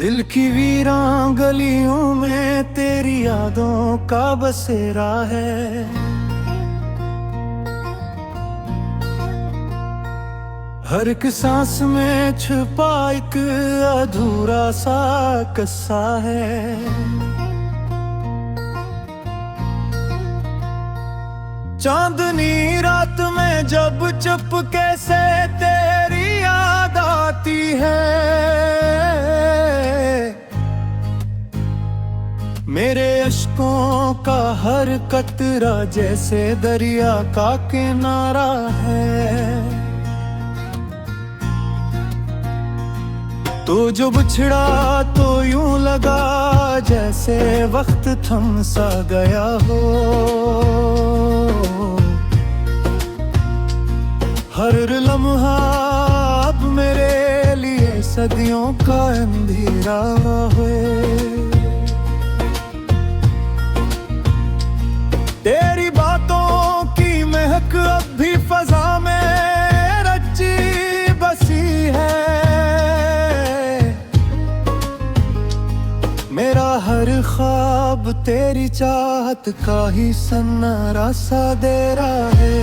दिल की वीरान गलियों में तेरी यादों का बसेरा है। हर एक सांस में छुपा एक अधूरा सा किस्सा है। चांदनी रात में जब चुपके से तेरी याद आती है, मेरे अश्कों का हर कतरा जैसे दरिया का किनारा है। तो जो बिछड़ा तो यूं लगा जैसे वक्त थम सा गया हो। हर लम्हा अब मेरे लिए सदियों का अंधेरा है। तेरी बातों की महक अब भी फजा में रची बसी है। मेरा हर ख्वाब तेरी चाहत का ही सन्नारा सा दे रहा है।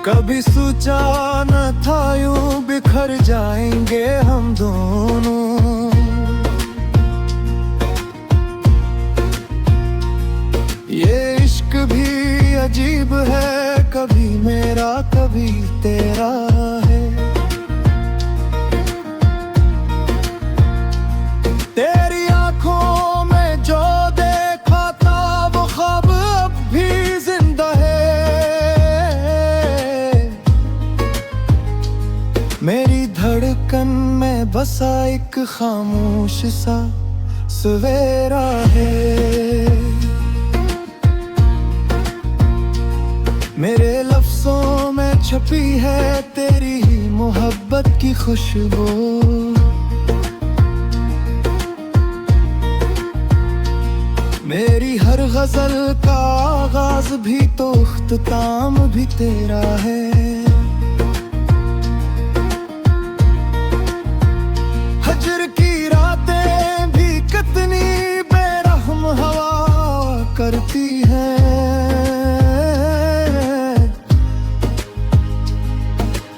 कभी सोचा न था यूं बिखर जाएंगे हम दोनों। ये इश्क भी अजीब है, कभी मेरा कभी तेरा है। तेरी आंखों में जो देखा था वो ख्वाब अब भी जिंदा है। मेरी धड़कन में बसा एक खामोश सा सवेरा है। मेरे लफ्जों में छुपी है तेरी ही मोहब्बत की खुशबू। मेरी हर गजल का आगाज भी तो इख्तिताम भी तेरा है। हजर की रातें भी कितनी बेरहम हवा करती हैं।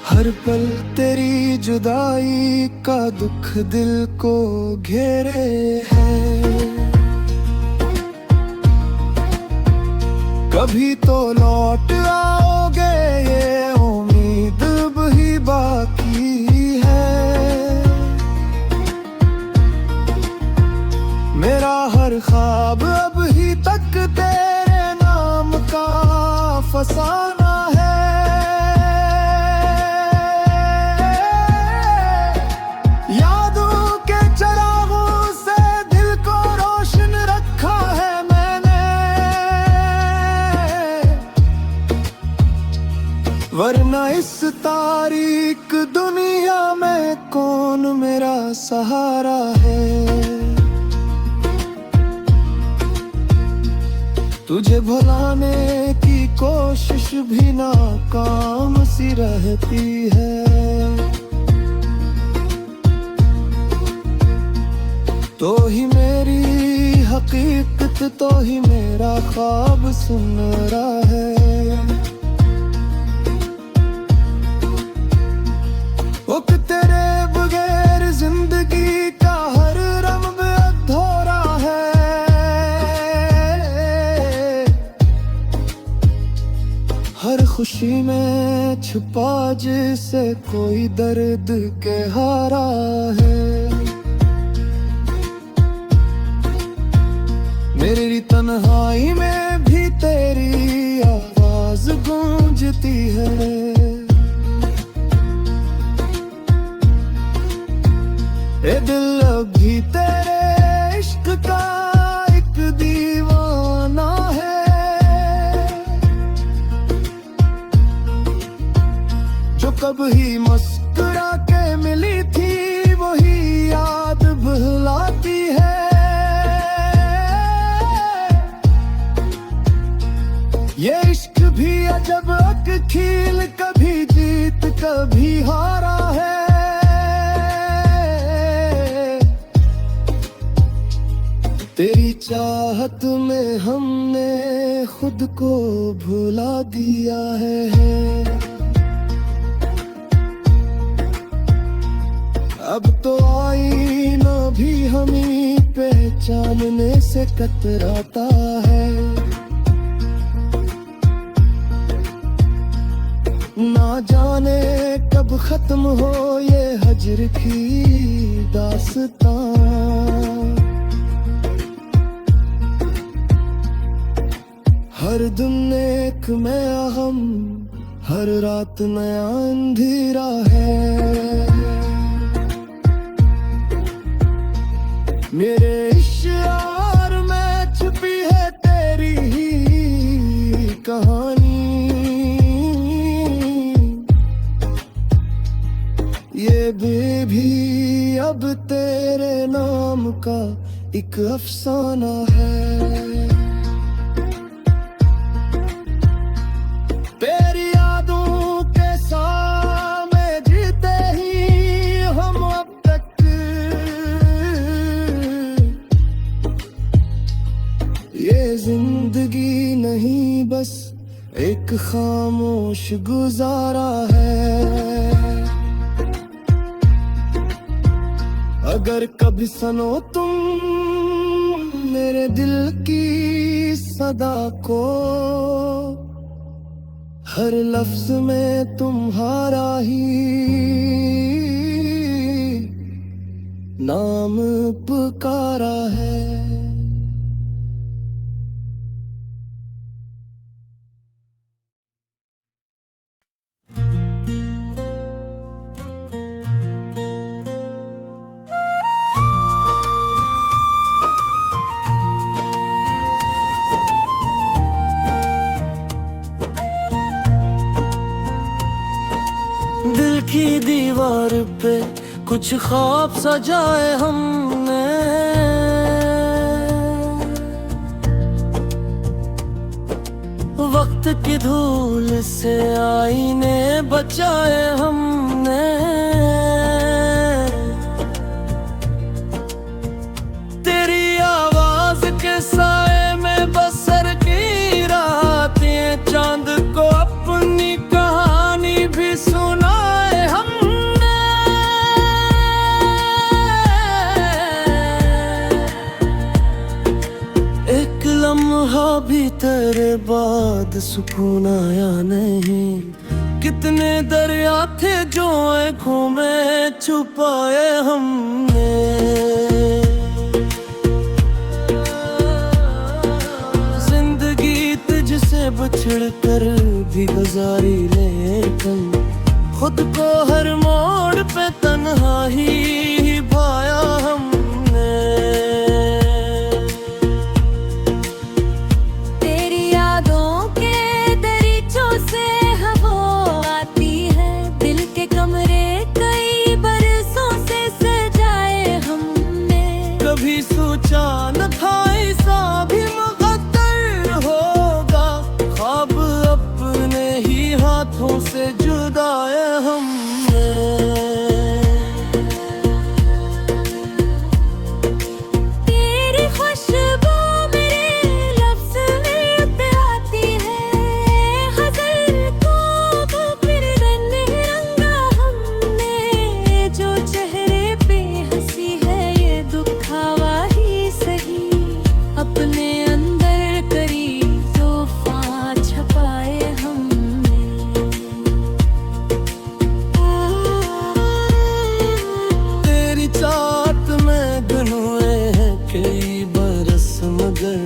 हर पल तेरी जुदाई का दुख दिल को घेरे है। कभी तो लौट आओगे ये उम्मीद भी बाकी है। मेरा हर ख्वाब अब ही तक तेरे नाम का फसाना है। यादों के चरागों से दिल को रोशन रखा है मैंने, वरना इस तारीक दुनिया में कौन मेरा सहारा है। तुझे भुलाने की कोशिश भी नाकाम सी रहती है। तो ही मेरी हकीकत तो ही मेरा ख्वाब सुनहरा है। ओ तेरे बगैर जिंदगी का हर रंग अधूरा है। हर खुशी में छुपा जिसे कोई दर्द गहरा है। मेरी तन्हाई में भी तेरी आवाज गूंजती है। ए दिल अभी तेरे इश्क का एक दीवाना है। जो कभी मुस्कुरा के मिली थी वही याद भुलाती ये इश्क भी अजब अक खेल, कभी जीत कभी हारा है। तेरी चाहत में हमने खुद को भुला दिया है। अब तो आईना भी हमें पहचानने से कतराता है। ना जाने कब खत्म हो ये हजर की दास्तां। हर दिन एक नया गम, हर रात नया अंधेरा है। मेरे इश्क़ में छुपी है तेरी ही कहानी। ये भी अब तेरे नाम का एक अफसाना है। तेरी यादों के सामने जीते ही हम अब तक। ये जिंदगी नहीं बस एक खामोश गुजारा है। अगर कभी सुनो तुम मेरे दिल की सदा को, हर लफ्ज में तुम्हारा ही नाम पुकारा है। दिल की दीवार पे कुछ ख्वाब सजाए हमने। वक्त की धूल से आईने बचाए हमने। तेरी आवाज के साए में बसर की रातें, चांद को अपनी कहानी भी सुनाए हमने। एक लम्हा भी तेरे बाद सुकून आया नहीं। कितने दरिया थे जो आँखों में छुपाए हमने। जिंदगी तुझसे बिछड़ कर भी गुजारी, लेकिन खुद को हर मोड़ पे तन्हा ही पाया हमने। तेरी यादों के दरीचों से हवा आती है। दिल के कमरे कई बरसों से सजाए हमने। कभी सोचा न था ऐसा भी मुक़द्दर होगा। ख्वाब अपने ही हाथों से जुदाए हमने। तेरी खुशबू मेरे लफ्ज़ में उतराती है। हज़र को फिर रंगा हमने। जो चेहरे पे हंसी है ये दुखावा ही सही। अपने अंदर करी तूफ़ान छपाए हमने। तेरी चाहत में गुनहुए हैं कई बरस, मगर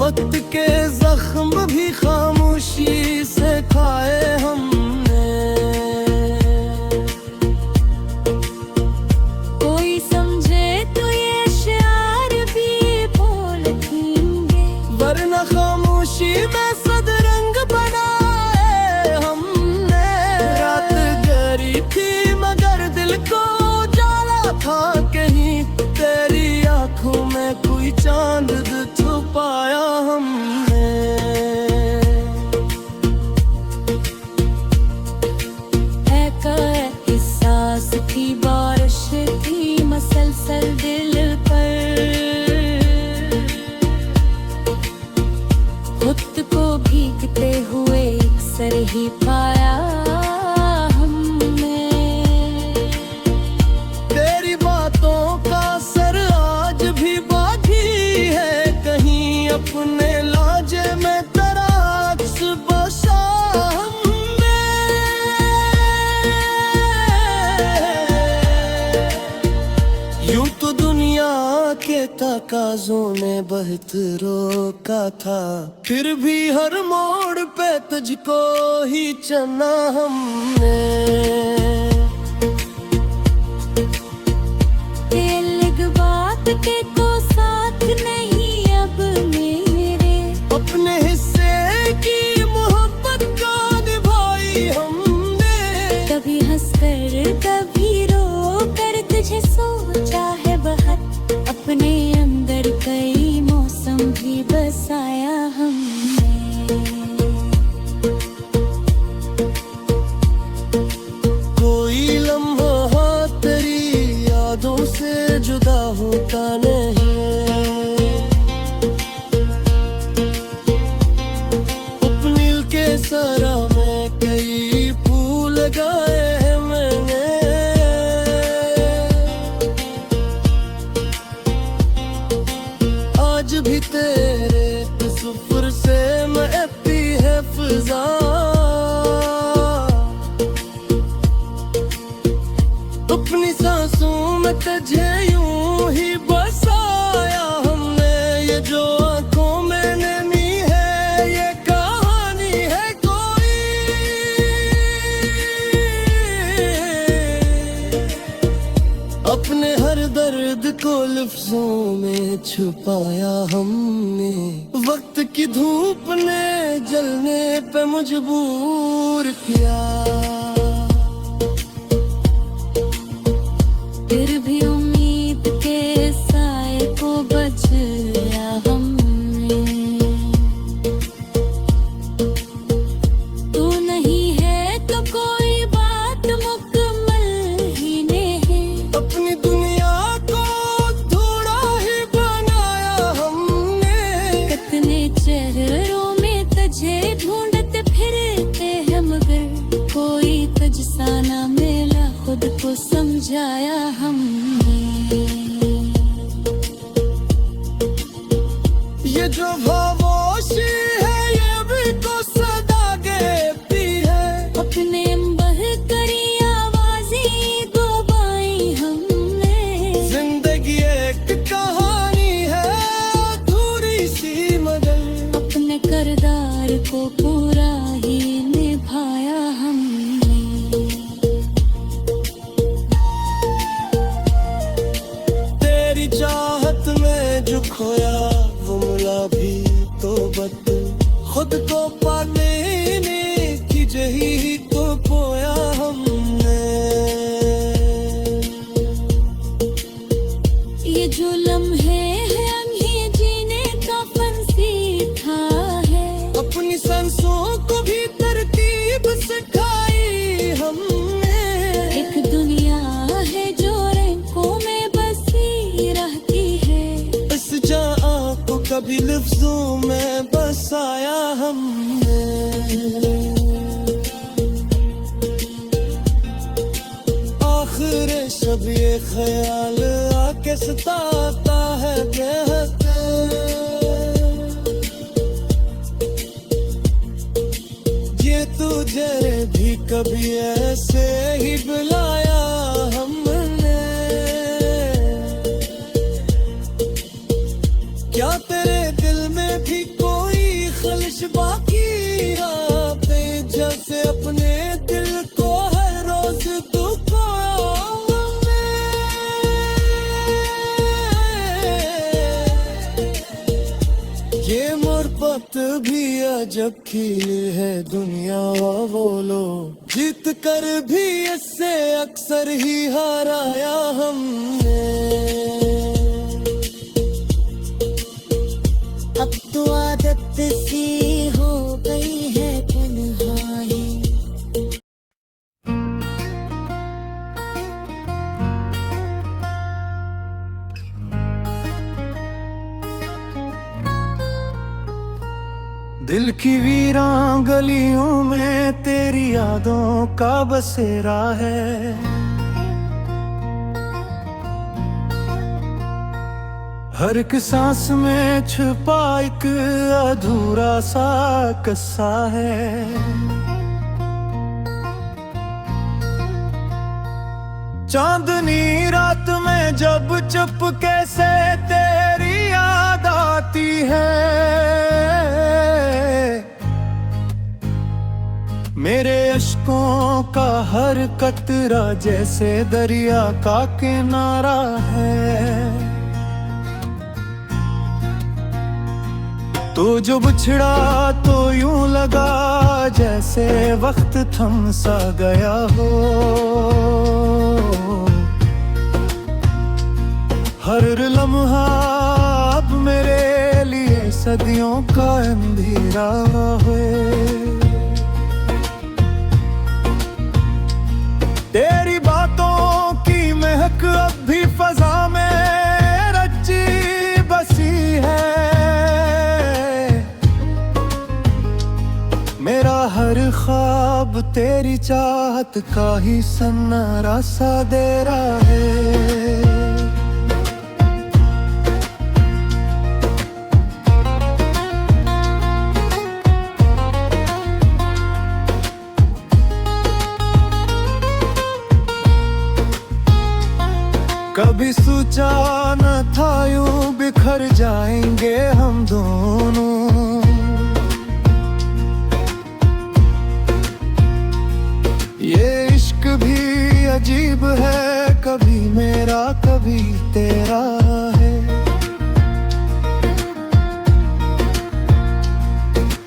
वक्त के जख्म भी खामोशी से खाए हमने। कोई समझे तो ये शार भी बोल देंगे। वरना खामोशी में सदरंग बनाए हमने। रात गहरी थी मगर दिल को जाला था कहीं। तेरी आंखों में कोई चांद छुपाया हमने। खुद को भीगते हुए अक्सर ही पाया हमने। तेरी बातों का असर आज भी बाकी है कहीं, अपने लाजे में तेरा अक्स बसा हमने। यूं तो दुनिया के तकाज़ों ने बहुत रोका था, फिर भी हर मोड़ पे तुझको ही चुना हमने। अलग बात के को साथ नहीं अब मेरे, अपने हिस्से की मोहब्बत का निभाई हमने। कभी हंसकर कभी रो कर तुझे सोचा है बहुत, अपने अंदर कई मौसम भी बसाया हमने। कोई लम्हा तेरी यादों से जुदा होता नहीं, अपनी के सरा में कई फूल लगाए हैं मैंने। आज भी तेरे तसव्वुर से महकती है फिजा, अपनी सांसों में तुझे यूं ही बसाया हमने। ये जो आंखों में नमी है ये कहानी है कोई, अपने हर दर्द को लफ्जों में छुपाया हमने। वक्त की धूप ने जलने पे मजबूर किया, फिर भी उम्मीद के साए को बचाया हमने। तू नहीं है तो कोई बात मुकम्मल ही नहीं, अपनी दुनिया को थोड़ा ही बनाया हमने। कितने चेहरों में तुझे ढूंढते फिरते हैं मगर कोई तुझसा ना मिला, खुद को समझाया हमने। ये जो खामोशी है ये भी तो सदा कहती है, अपने बह करी आवाज़ें दबाई हमने। जिंदगी एक कहानी है अधूरी सी मगर, अपने किरदार को पूरा ही निभाया हमने। तेरी चाहत में जो खोया वो मिला भी तो बद, खुद को पाने की जही तो पोया हमने। ये जो लम्हे हैं अभी जीने का फन सीखा है, अपनी सांसों को भी तरतीब सिखाई हमने। एक दुनिया है जो रंगों में बसी रहती है, इस जहाँ को कभी लफ्जों में बसाया हमने। आखिर सब ये ख्याल आके सताता है कहते, ये तुझे भी कभी ऐसे ही बुलाया हमने। क्या तेरे दिल में भी कोई खलिश बाकी है, जैसे अपने दिल को हर रोज दुखाया हमने। ये मोहब्बत भी अजब खील है दुनिया बोलो, जीत कर भी इससे अक्सर ही हराया हमने। अब तो आदत सी हो गई है तन्हाई। दिल की वीरान गलियों में तेरी यादों का बसेरा है। हर एक सांस में छुपा एक अधूरा सा किस्सा है। चांदनी रात में जब चुपके से तेरी याद आती है, मेरे अश्कों का हर कतरा जैसे दरिया का किनारा है। तो जो बिछड़ा तो यूं लगा जैसे वक्त थम सा गया हो। हर लम्हा अब मेरे लिए सदियों का अंधेरा है। तेरी बातों की महक अब भी फजा में रची बसी है। मेरा हर ख्वाब तेरी चाहत का ही सन्नारा सा दे रहा है। कभी सोचा न था यूं बिखर जाएंगे हम दोनों। ये इश्क भी अजीब है, कभी मेरा कभी तेरा है।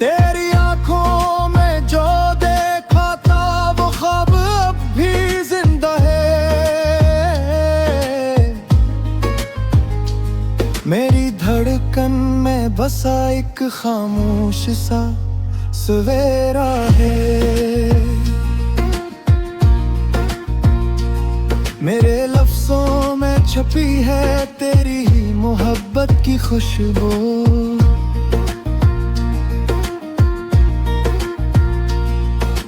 तेरी आंखों में जो देखा था वो ख्वाब अब भी जिंदा है। मेरी धड़कन में बसा एक खामोश सा सवेरा है। मेरे लफ्जों में छुपी है तेरी ही मोहब्बत की खुशबू।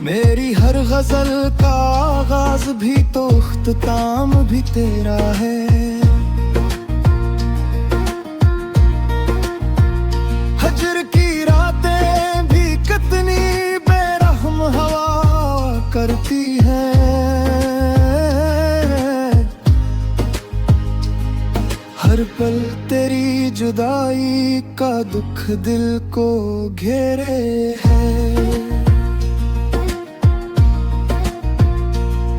मेरी हर गजल का आगाज भी तो इख्तिताम भी तेरा है। हजर की रातें भी कितनी बेरहम हवा करती हैं। हर पल तेरी जुदाई का दुख दिल को घेरे है।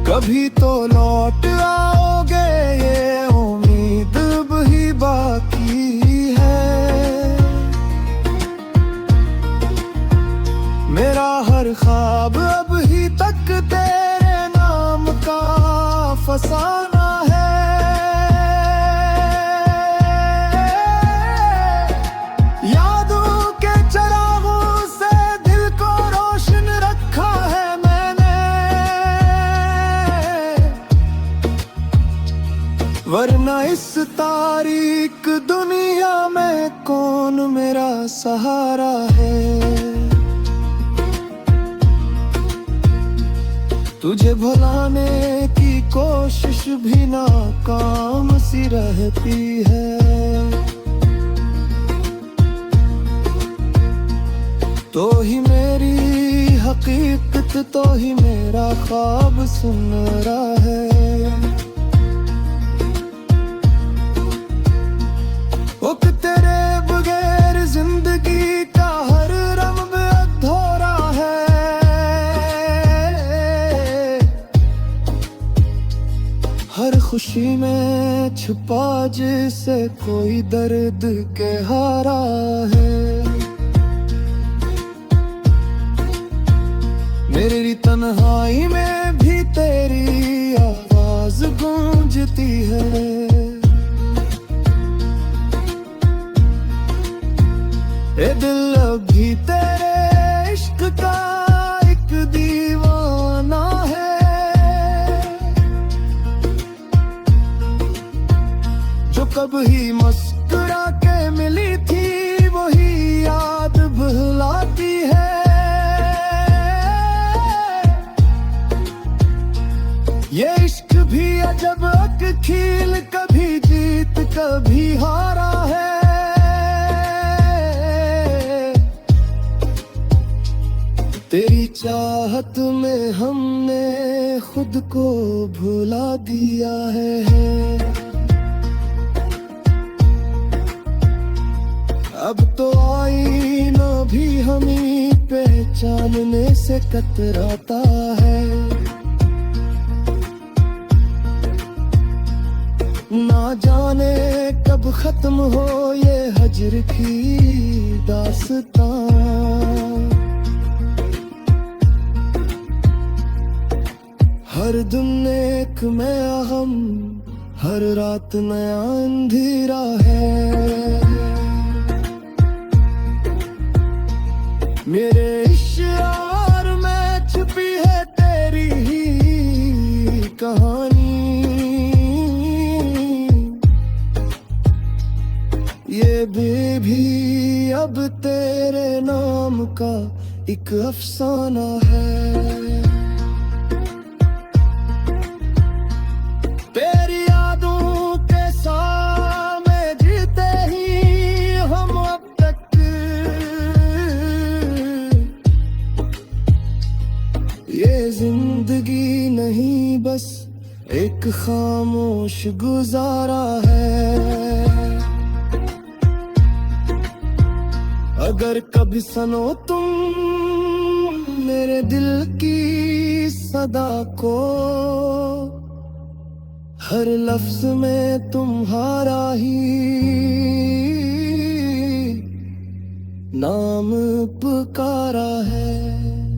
कभी तो लौट आओगे ये उम्मीद भी बाकी है। मेरा हर ख्वाब अब ही तक तेरे नाम का फसाना है। वरना इस तारीक दुनिया में कौन मेरा सहारा है। तुझे भुलाने की कोशिश भी नाकाम सी रहती है। तो ही मेरी हकीकत तो ही मेरा ख्वाब सुनहरा है। तेरे बगैर जिंदगी का हर रंग अधूरा है। हर खुशी में छुपा जिसे कोई दर्द गहरा है। मेरी तन्हाई में भी तेरी आवाज गूंजती है। ए दिल अभी तेरे इश्क का एक दीवाना है। जो कभी मुस्कुरा के मिली थी वही याद भुलाती तेरी चाहत में हमने खुद को भुला दिया है। अब तो आईना भी हमें पहचानने से कतराता है। ना जाने कब खत्म हो ये हजर की दास्तां। हर दिन एक नया गम, हर रात नया अंधेरा है। मेरे इश्यार में छुपी है तेरी ही कहानी। ये भी अब तेरे नाम का एक अफसाना है। तेरी यादों के सामने जीते ही हम अब तक। ये जिंदगी नहीं बस एक खामोश गुजारा है। अगर कभी सुनो तुम मेरे दिल की सदा को, हर लफ्ज में तुम्हारा ही नाम पुकारा है।